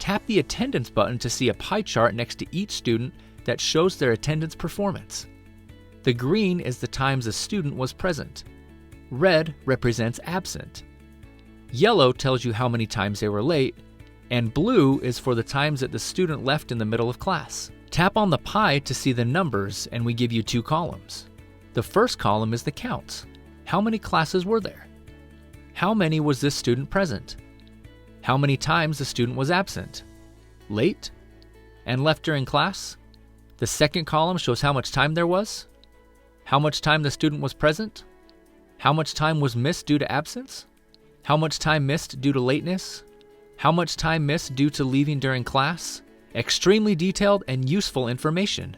Tap the attendance button to see a pie chart next to each student that shows their attendance performance. The green is the times a student was present. Red represents absent. Yellow tells you how many times they were late, and blue is for the times that the student left in the middle of class. Tap on the pie to see the numbers, and we give you 2 columns. The first column is the counts. How many classes were there? How many was this student present? How many times the student was absent, late, and left during class? The second column shows how much time there was, how much time the student was present, how much time was missed due to absence, how much time missed due to lateness, how much time missed due to leaving during class. Extremely detailed and useful information.